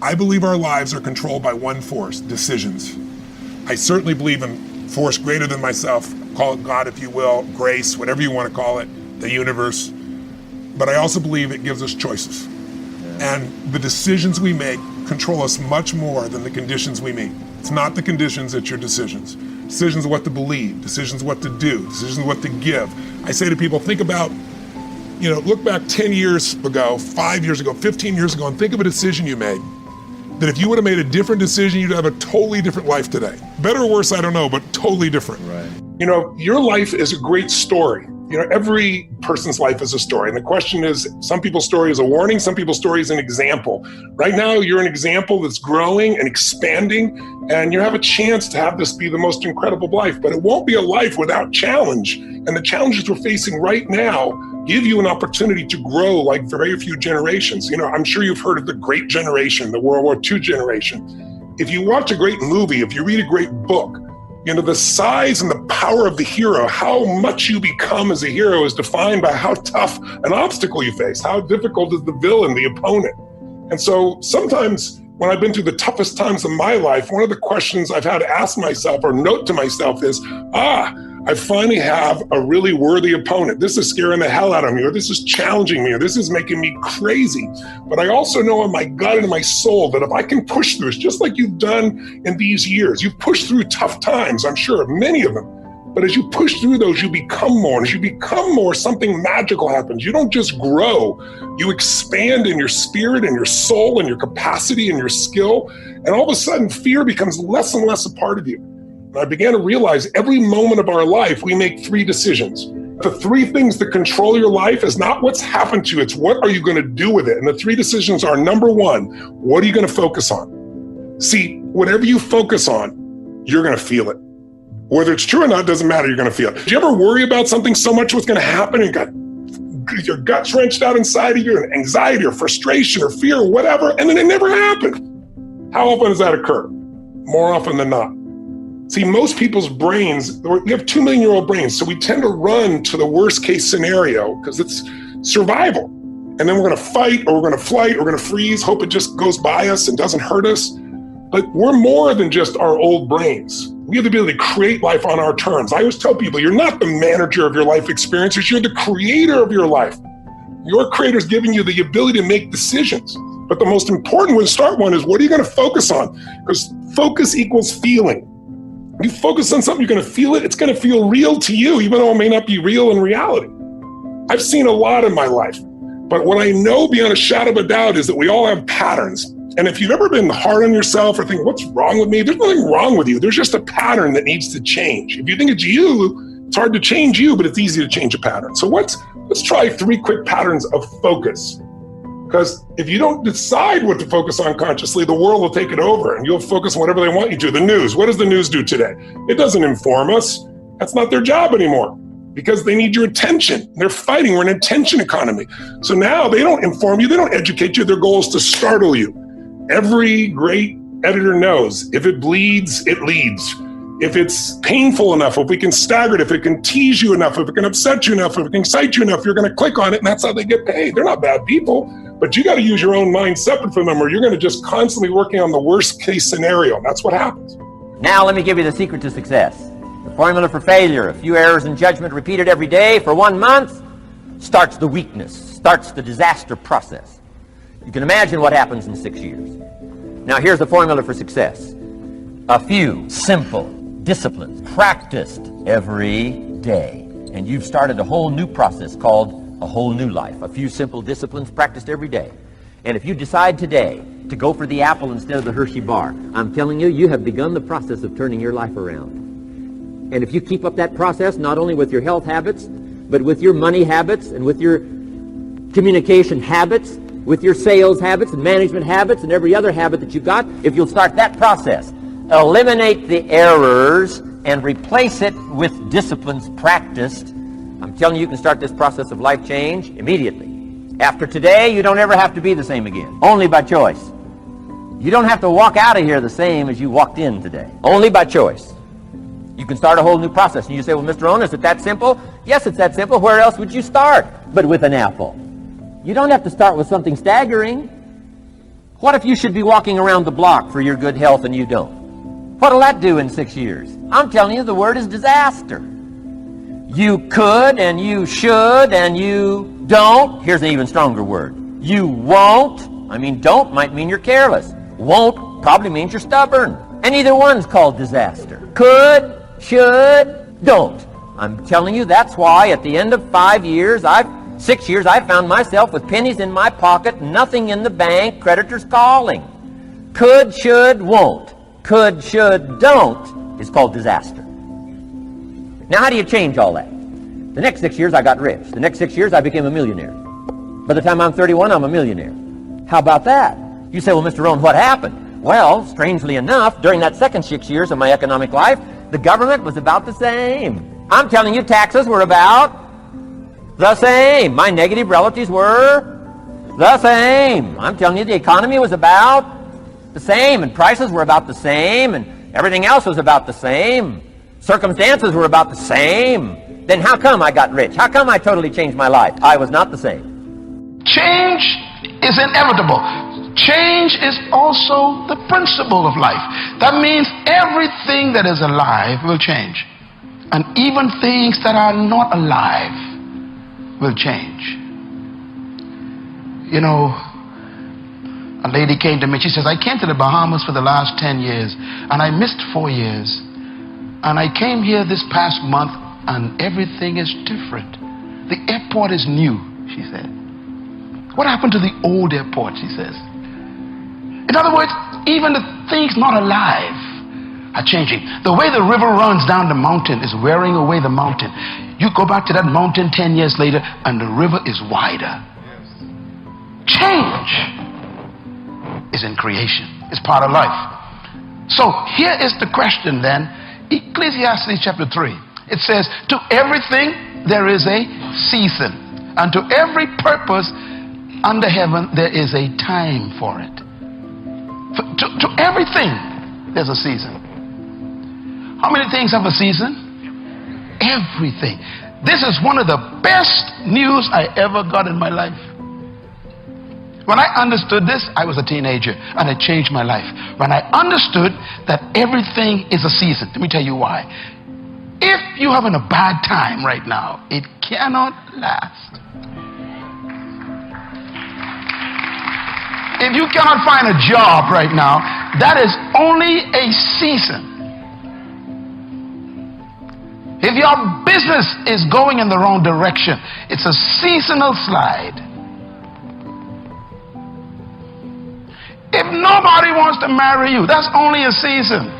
I believe our lives are controlled by one force, decisions. I certainly believe in force greater than myself, call it God if you will, grace, whatever you want to call it, the universe. But I also believe it gives us choices. And the decisions we make control us much more than the conditions we meet. It's not the conditions, it's your decisions. Decisions of what to believe, decisions what to do, decisions what to give. I say to people, think about, look back 10 years ago, 5 years ago, 15 years ago, and think of a decision you made. That if you would have made a different decision, you'd have a totally different life today. Better or worse, I don't know, but totally different. Right. Your life is a great story. Every person's life is a story. And the question is, some people's story is a warning, some people's story is an example. Right now, you're an example that's growing and expanding, and you have a chance to have this be the most incredible life. But it won't be a life without challenge. And the challenges we're facing right now give you an opportunity to grow like very few generations. I'm sure you've heard of the Great Generation, the World War II generation. If you watch a great movie, if you read a great book, the size and the power of the hero, how much you become as a hero is defined by how tough an obstacle you face, how difficult is the villain, the opponent. And so sometimes when I've been through the toughest times of my life, one of the questions I've had to ask myself or note to myself is, I finally have a really worthy opponent. This is scaring the hell out of me, or this is challenging me, or this is making me crazy. But I also know in my gut and in my soul that if I can push through, it's just like you've done in these years. You've pushed through tough times, I'm sure, many of them. But as you push through those, you become more. And as you become more, something magical happens. You don't just grow, you expand in your spirit and your soul and your capacity and your skill. And all of a sudden, fear becomes less and less a part of you. I began to realize every moment of our life, we make 3 decisions. The 3 things that control your life is not what's happened to you, it's what are you going to do with it? And the 3 decisions are, number 1, what are you going to focus on? See, whatever you focus on, you're going to feel it. Whether it's true or not, doesn't matter, you're going to feel it. Do you ever worry about something so much what's going to happen and your gut's wrenched out inside of you, and anxiety or frustration or fear or whatever, and then it never happened? How often does that occur? More often than not. See, most people's brains, we have 2 million-year-old brains, so we tend to run to the worst case scenario because it's survival. And then we're going to fight, or we're going to flight, or we're going to freeze, hope it just goes by us and doesn't hurt us. But we're more than just our old brains. We have the ability to create life on our terms. I always tell people, you're not the manager of your life experiences, you're the creator of your life. Your creator's giving you the ability to make decisions. But the most important one is, what are you going to focus on? Because focus equals feeling. You focus on something, you're going to feel it. It's going to feel real to you, even though it may not be real in reality. I've seen a lot in my life, but what I know beyond a shadow of a doubt is that we all have patterns. And if you've ever been hard on yourself or think, what's wrong with me? There's nothing wrong with you. There's just a pattern that needs to change. If you think it's you, it's hard to change you, but it's easy to change a pattern. So let's try 3 quick patterns of focus. Because if you don't decide what to focus on consciously, the world will take it over and you'll focus on whatever they want you to. The news, what does the news do today? It doesn't inform us. That's not their job anymore because they need your attention. They're fighting. We're in an attention economy. So now they don't inform you. They don't educate you. Their goal is to startle you. Every great editor knows if it bleeds, it leads. If it's painful enough, if we can stagger it, if it can tease you enough, if it can upset you enough, if it can excite you enough, you're going to click on it, and that's how they get paid. They're not bad people, but you got to use your own mind separate from them, or you're going to just constantly working on the worst case scenario. That's what happens. Now let me give you the secret to success. The formula for failure: a few errors in judgment repeated every day for 1 month starts the weakness, starts the disaster process. You can imagine what happens in 6 years. Now here's the formula for success: a few simple disciplines practiced every day, and you've started a whole new process called a whole new life. A few simple disciplines practiced every day. And if you decide today to go for the apple instead of the Hershey bar, I'm telling you, you have begun the process of turning your life around. And if you keep up that process, not only with your health habits, but with your money habits and with your communication habits, with your sales habits and management habits and every other habit that you got, if you'll start that process, eliminate the errors and replace it with disciplines practiced, I'm telling you, you can start this process of life change immediately. After today, you don't ever have to be the same again, only by choice. You don't have to walk out of here the same as you walked in today, only by choice. You can start a whole new process. And you say, well, Mr. Rohn, is it that simple? Yes, it's that simple. Where else would you start but with an apple? You don't have to start with something staggering. What if you should be walking around the block for your good health and you don't? What'll that do in 6 years? I'm telling you, the word is disaster. You could and you should and you don't. Here's an even stronger word. You won't. I mean, don't might mean you're careless. Won't probably means you're stubborn. And either one's called disaster. Could, should, don't. I'm telling you, that's why at the end of 6 years, I've found myself with pennies in my pocket, nothing in the bank, creditors calling. Could, should, won't. Could, should, don't is called disaster. Now, how do you change all that? The next 6 years, I got rich. The next 6 years, I became a millionaire. By the time I'm 31, I'm a millionaire. How about that? You say, well, Mr. Rohn, what happened? Well, strangely enough, during that second 6 years of my economic life, the government was about the same. I'm telling you, taxes were about the same. My negative relatives were the same. I'm telling you, the economy was about the same, and prices were about the same, and everything else was about the same. Circumstances were about the same. Then how come I got rich? How come I totally changed my life? I was not the same. Change is inevitable. Change is also the principle of life. That means everything that is alive will change. And even things that are not alive will change. You know, a lady came to me. She says, I came to the Bahamas for the last 10 years and I missed 4 years. And I came here this past month and everything is different. The airport is new, she said. What happened to the old airport, she says. In other words, even the things not alive are changing. The way the river runs down the mountain is wearing away the mountain. You go back to that mountain 10 years later and the river is wider. Change is in creation. It's part of life. So here is the question then. Ecclesiastes chapter 3. It says, to everything there is a season, and to every purpose under heaven there is a time for it. To everything there's a season. How many things have a season? Everything. This is one of the best news I ever got in my life. When I understood this, I was a teenager and it changed my life. When I understood that everything is a season, let me tell you why. If you're having a bad time right now, it cannot last. If you cannot find a job right now, that is only a season. If your business is going in the wrong direction, it's a seasonal slide. If nobody wants to marry you, that's only a season.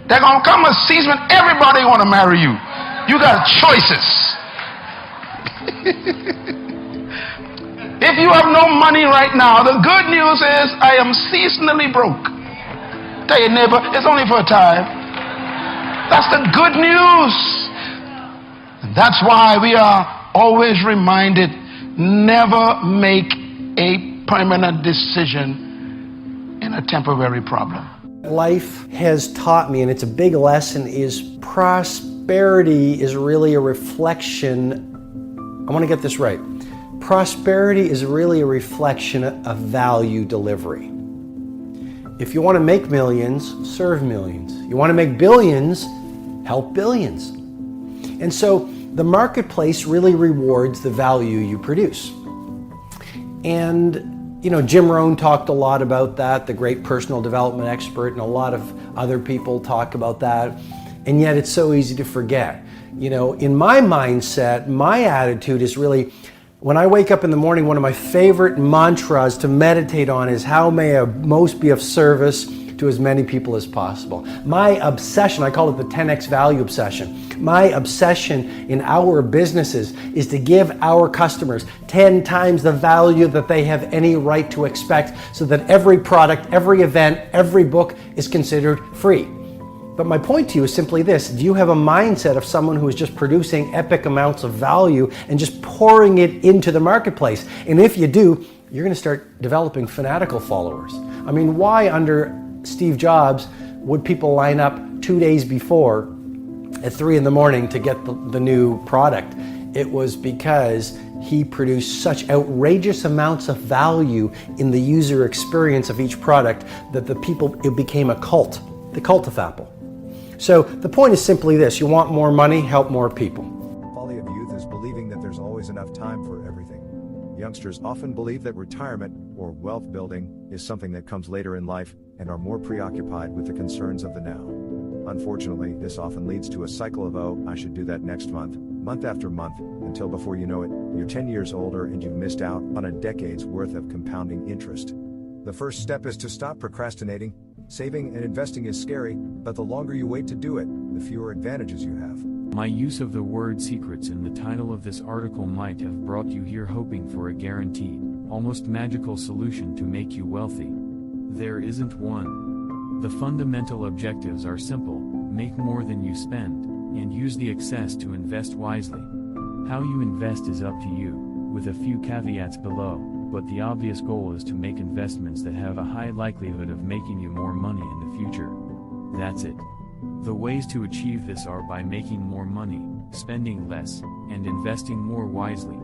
There's going to come a season when everybody want to marry you. You got choices. If you have no money right now, the good news is I am seasonally broke. Tell your neighbor, it's only for a time. That's the good news. And that's why we are always reminded, never make a permanent decision in a temporary problem. Life has taught me, and it's a big lesson, is prosperity is really a reflection. I want to get this right. Prosperity is really a reflection of value delivery. If you want to make millions, serve millions. You want to make billions, help billions. And so the marketplace really rewards the value you produce. And you know, Jim Rohn talked a lot about that, the great personal development expert, and a lot of other people talk about that. And yet it's so easy to forget. You know, in my mindset, my attitude is really, when I wake up in the morning, one of my favorite mantras to meditate on is how may I most be of service to as many people as possible. My obsession, I call it the 10x value obsession. My obsession in our businesses is to give our customers 10 times the value that they have any right to expect, so that every product, every event, every book is considered free. But my point to you is simply this: do you have a mindset of someone who is just producing epic amounts of value and just pouring it into the marketplace? And if you do, you're going to start developing fanatical followers. I mean, why under Steve Jobs would people line up 2 days before at 3 in the morning to get the new product? It was because he produced such outrageous amounts of value in the user experience of each product that it became a cult, the cult of Apple. So the point is simply this: you want more money, help more people. Folly of youth is believing that there's always enough time for everything. Youngsters often believe that retirement or wealth building is something that comes later in life and are more preoccupied with the concerns of the now. Unfortunately, this often leads to a cycle of, oh, I should do that next month, month after month, until before you know it, you're 10 years older and you've missed out on a decade's worth of compounding interest. The first step is to stop procrastinating. Saving and investing is scary, but the longer you wait to do it, the fewer advantages you have. My use of the word secrets in the title of this article might have brought you here hoping for a guaranteed, almost magical solution to make you wealthy. There isn't one. The fundamental objectives are simple: make more than you spend, and use the excess to invest wisely. How you invest is up to you, with a few caveats below, but the obvious goal is to make investments that have a high likelihood of making you more money in the future. That's it. The ways to achieve this are by making more money, spending less, and investing more wisely.